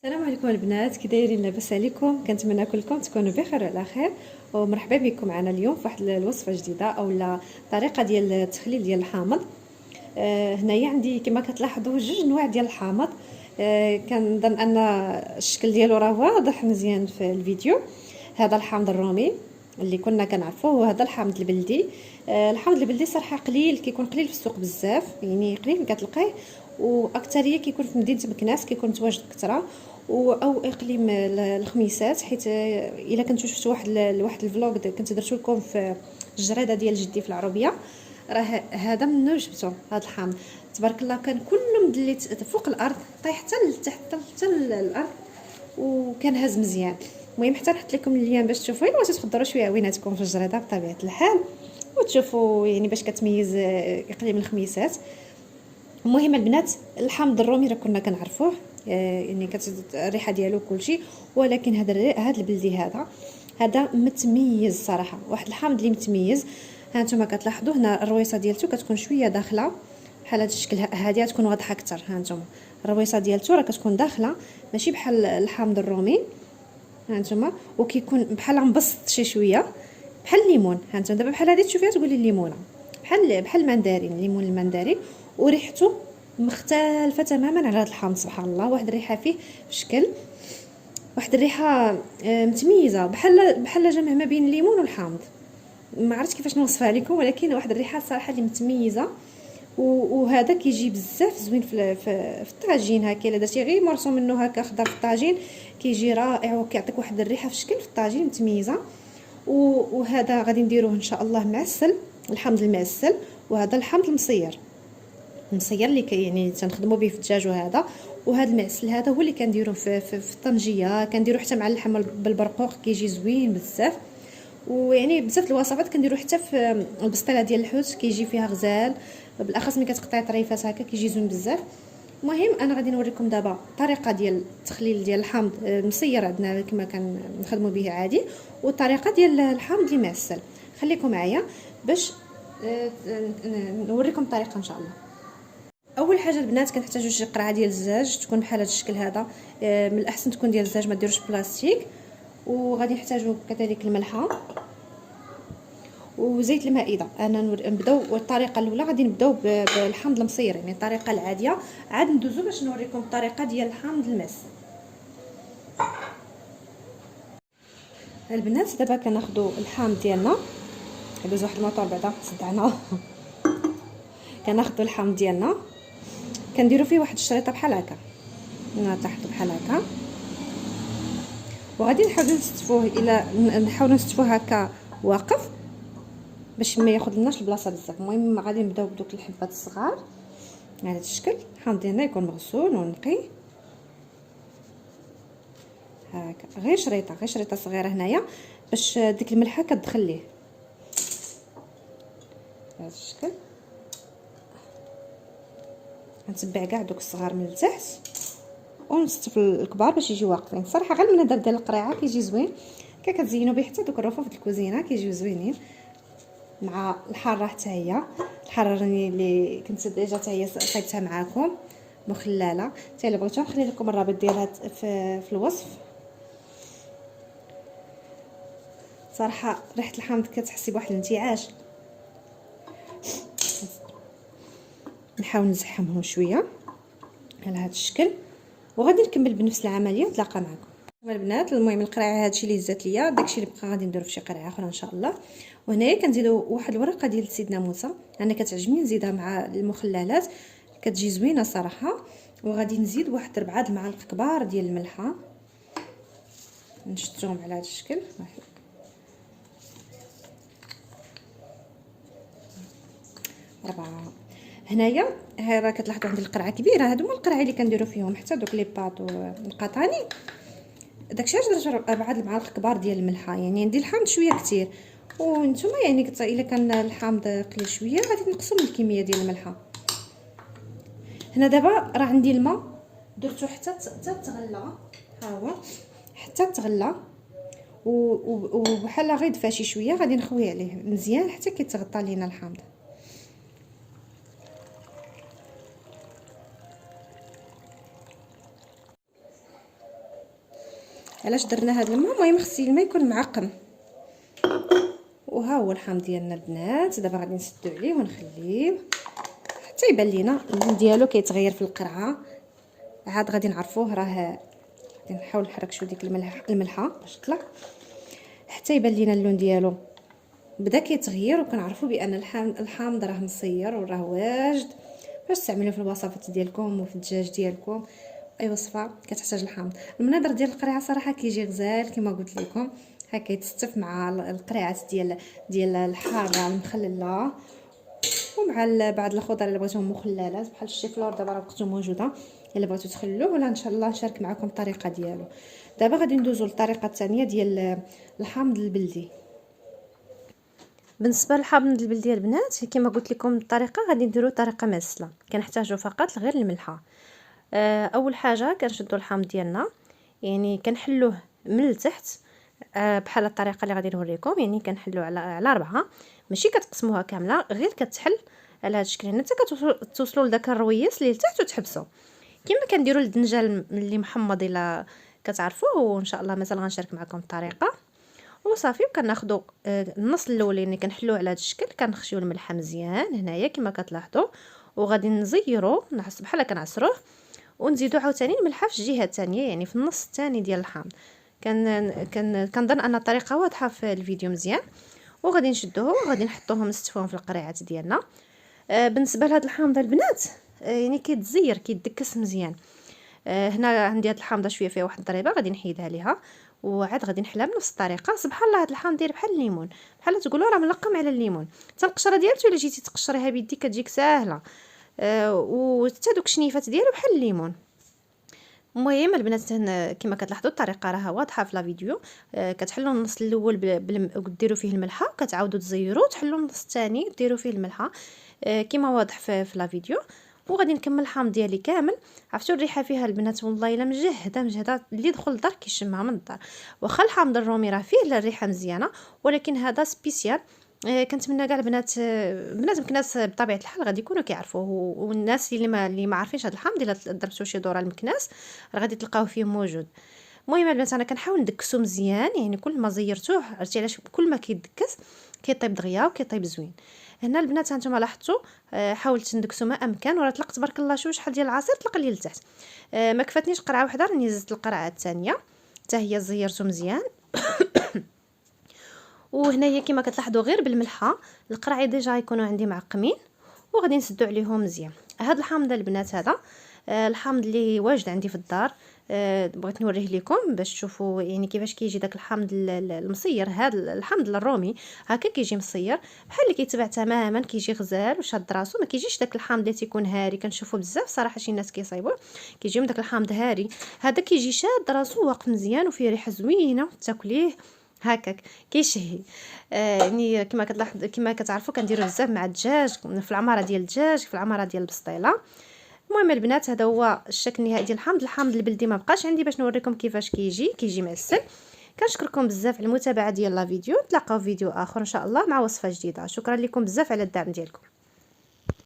السلام عليكم البنات، كي دايرين؟ لاباس عليكم؟ كنتمنى كلكم تكونوا بخير وعلى خير، ومرحبا بكم معنا اليوم في واحد الوصفه جديده اولا طريقه ديال التخليل ديال الحامض. هنايا عندي كما كتلاحظوا جوج انواع ديال الحامض. كنظن ان الشكل ديالو راه واضح مزيان في الفيديو. هذا الحامض الرومي اللي كنا كنعرفوه، وهذا الحامض البلدي. الحامض البلدي صراحه قليل، كيكون قليل في السوق بزاف، يعني قليل كتلقاه، واكثريه كيكون في مدينه مكناس، كيكون متواجد كثره او اقليم الخميسات. حيت الا كنتو شفتوا واحد الفلوق كنت درتو لكم في الجريده ديال جدي في العربيه، راه هذا منه جبتو هذا الحامض. تبارك الله كان كله مدليت فوق الارض، طايح حتى لتحت حتى الارض، وكان هاز مزيان. المهم حتى نحط لكم اللين باش تشوفوا، الا بغيتو تخضروا شويه عويناتكم في الجريده بطبيعه الحال، وتشوفوا يعني باش كتميز اقليم الخميسات. المهم البنات، الحامض الرومي راه كنا كنعرفوه، يعني الريحه ديالو كلشي، ولكن هذا البلدي هذا متميز صراحه، واحد الحامض اللي متميز. ها نتوما كتلاحظوا هنا الرويصه ديالته كتكون شويه داخله بحال هذا الشكل، هذه تكون واضحه اكثر. ها نتوما الرويصه ديالته راه كتكون داخله، ماشي بحال الحامض الرومي. ها نتوما وكيكون بحال مبسط شي شويه، بحال الليمون. ها نتوما دابا بحال هذه تشوفيها تقولي الليمونه، بحال المندرين، الليمون المندرين. وريحته مختلفه تماما على هذا الحامض، سبحان الله. واحد الريحه فيه في شكل، واحد الريحه متميزه، بحال جمع ما بين الليمون والحامض. ما عرفتش كيفاش نوصفها لكم، ولكن واحد الريحه صراحه اللي متميزه. وهذا كيجي بزاف زوين في الطاجين. هكا الا درتي غير مرسوم منه هكا خضر في الطاجين كيجي رائع، وكيعطيك واحد الريحه في شكل في الطاجين متميزه. وهذا غادي نديروه ان شاء الله معسل، الحامض المعسل. وهذا الحامض المصير اللي يعني تنخدموا به في الدجاج. وهذا المعسل هذا هو اللي كنديروه في الطنجيه، كنديروه حتى مع اللحم بالبرقوق، كيجي زوين بزاف. ويعني بزاف الوصفات كنديروا حتى في البسطيله ديال الحوت، كيجي فيها غزال، بالاخص ملي كتقطعي طريفات هكا كيجي زوين بزاف. المهم انا غادي نوريكم دابا الطريقه ديال التخليل ديال الحامض المصير عندنا كما كنخدموا به عادي، والطريقه ديال الحامض المعسل. خليكم معايا باش نوريكم الطريقه ان شاء الله. اول حاجه البنات كنحتاجوا شي قرعه ديال الزاج، تكون بحال هذا الشكل هذا. من الاحسن تكون ديال الزاج، ما ديروش بلاستيك. وغادي نحتاجوا كذلك الملحه وزيت المائده. انا نبداو الطريقه الاولى، غادي نبداو بالحامض المصير، يعني الطريقه العاديه، عاد ندوزو باش نوريكم الطريقه ديال الحامض المعسل. البنات دابا كناخذوا الحامض ديالنا، ندوزو واحد الموطور بعدا صدعنا كناخذوا الحامض ديالنا، كنديروا فيه واحد الشريطه بحال هكا، تحت بحال هكا، وغادي نحاولوا نستفوه، الى نحاولوا نستفوه هكا واقف باش ما ياخذلناش البلاصه بزاف. المهم غادي نبداو بدوك الحبات الصغار على هذا الشكل. الحامض ديالنا يكون مغسول ونقي هكا، غير شريطه صغيره هنايا باش ديك الملحه كتدخل ليه بهذا الشكل. غنتبع كاع دوك الصغار من التحت ونصطف الكبار باش يجيو واقفين. صراحه غير من هذا ديال القريعه كيجي زوين، كتزينوا به حتى دوك الرفوف د الكوزينه كيجيو زوينين، مع الحاره حتى هي. الحاره اللي كنت ديجا حتى هي صايبتها معاكم مخلاله، حتى الا بغيتو نخلي لكم الرابط ديالها في الوصف. صراحه ريحه الحامض كتحسي بواحد الانتعاش. نحاول نزحمهم شويه على هذا الشكل، وغادي نكمل بنفس العمليه ونتلاقى معكم البنات. المهم القرعه هادشي اللي زات ليا، داكشي اللي بقى غادي نديرو في شي قرعه اخرى ان شاء الله. وهنايا كنزيدو واحد الورقه ديال سيدنا موسى، انا كتعجبني نزيدها مع المخللات، كتجي زوينه صراحه. وغادي نزيد واحد 4 المعالق كبار ديال الملحه، نشتهم على هذا الشكل. ربعة. هنايا راه كتلاحظوا عندي القرعه كبيره، هادو هما القرعه اللي كنديروا فيهم حتى دوك لي باط والقطاني. داكشي علاش درت 4 المعالق كبار ديال الملحه، يعني عندي الحامض شويه كتير، وانتم يعني الا كان الحامض قليل شويه غادي تنقصوا من الكميه ديال الملحه. هنا دابا راه عندي الماء درتو حتى تغلى، ها هو حتى تغلى، وبحال غير دفا شي شويه غادي نخوي عليه مزيان حتى كيتغطى لينا الحامض. علاش درنا هذا الماء؟ المهم خص الماء يكون معقم. وها هو اللحم ديالنا البنات. دابا غادي نسدو عليه ونخليه حتى يبان لينا اللون ديالو كيتغير في القرعه. عاد غادي نعرفوه راه غادي نحاول نحرك شويه ديك الملحه باش تطلع حتى يبان لينا اللون ديالو بدا كيتغير، وكنعرفوا بان الحامض راه مصير وراه واجد باش تعملوه في الوصفات ديالكم وفي الدجاج ديالكم. اي وصفه كتحتاج الحامض. المنظر ديال القريعه صراحه كيجي غزال كما قلت لكم، هكا يتستف مع القريعات ديال الحاره المخلله، ومع بعض الخضر اللي بغيتوهم مخللات بحال الشيفلور. دابا راه بقيتو موجوده، الا بغيتو تخلوه ولا ان شاء الله نشارك معكم الطريقه ديالو. دابا غادي ندوزو للطريقه الثانيه ديال الحامض البلدي. بالنسبه للحامض البلدي البنات كما قلت لكم الطريقه غادي نديرو طريقه مسله، كنحتاجو فقط غير الملحه. اول حاجه كنشدو الحامض ديالنا، يعني كنحلوه من التحت بحال الطريقه اللي غادي نوريكم، يعني كنحلوه على 4، ماشي كتقسموها كامله، غير كتحل على هذا الشكل حتى كتوصلوا لذاك الرويس اللي لتحت وتحبسوا كما كنديروا الدنجال اللي محمض الا كتعرفوه. وان شاء الله مثلا غنشارك معكم الطريقه وصافي. وكناخذوا النص الاولاني يعني كنحلوه على هذا الشكل، كنخشيو الملحه مزيان هنايا كما كتلاحظوا، وغادي نزيرو نحس بحال كنعصروه، ونزيدو عاوتاني الملحه في الجهه الثانيه يعني في النص الثاني ديال الحامض. كنظن ان الطريقه واضحه في الفيديو مزيان. وغادي نشدوه وغادي نحطوهم نستفوهم في القريعات ديالنا. بالنسبه لهاد الحامض البنات يعني كيتزير كيدكس مزيان. هنا عندي هاد الحامضه شويه فيها واحد الضريبه غادي نحيدها ليها، وعاد غادي نحلها بنفس الطريقه. سبحان الله هاد الحامض داير بحال الليمون، بحال تقولوا راه ملقم على الليمون. حتى القشره ديالته الا جيتي تقشريها بيديك كتجيك ساهله، وحتى دوك الشنيفات ديالو بحال الليمون. المهم البنات كما كتلاحظوا الطريقه راها واضحه في لا فيديو. كتحلوا النص الاول وديروا فيه الملحه، وكتعاودوا تزيروا وتحلوا النص الثاني ديروا فيه الملحه كما واضح في لا فيديو. وغادي نكمل الحامض ديالي كامل. عرفتوا الريحه فيها البنات والله الا مجهده اللي يدخل الدار كيشمها من الدار. واخا الحامض الرومي راه فيه الريحه مزيانه، ولكن هذا سبيسيال. كنتمنى كاع البنات بناتك الناس بطبيعه الحال غادي يكونوا كيعرفوه، والناس اللي ما عارفينش هذا الحامض الا ضربتوا شي دوره المكناس راه غادي تلقاوه فيه موجود. المهم البنات انا كنحاول ندكسو مزيان، يعني كل ما زيرتوه عرفتي علاش كل ما كيدكس كيطيب دغيا وكيطيب زوين. هنا البنات هانتوما لاحظتوا حاولت ندكسو ما امكن، وراه طلق تبارك الله شحال ديال العصير طلق لي لتحت. ما كفاتنيش قرعه وحده، راني زدت القرعه الثانيه حتى هي زيرتو مزيان. وهنايا كما كتلاحظوا غير بالملحه القرعي ديجا يكونوا عندي معقمين، وغادي نسدو عليهم مزيان. هذا الحامض البنات هذا الحامض اللي واجد عندي في الدار، بغيت نوريه لكم باش تشوفوا يعني كيفاش كيجي داك الحامض المصير. هذا الحامض الرومي هكا كيجي مصير بحال اللي كيتباع تماما، كيجي غزال وشاد راسو، ما كيجيش داك الحامض اللي تيكون هاري. كنشوفوا بزاف صراحه شي ناس كيصايبوه كيجيهم داك الحامض هاري. هذا كيجي شاد راسو واقف مزيان وفيه ريحه زوينه تاكليه هكاك كيشهي. يعني كما كتلاحظ كما كتعرفوا كنديروا بزاف مع الدجاج في العماره ديال الدجاج في العماره ديال البسطيله. المهم البنات هذا هو الشكل النهائي ديال الحامض البلدي. ما بقاش عندي باش نوريكم كيفاش كيجي معسل. كنشكركم بزاف على المتابعه ديال لا فيديو. نتلاقاو في فيديو اخر ان شاء الله مع وصفه جديده. شكرا لكم بزاف على الدعم ديالكم.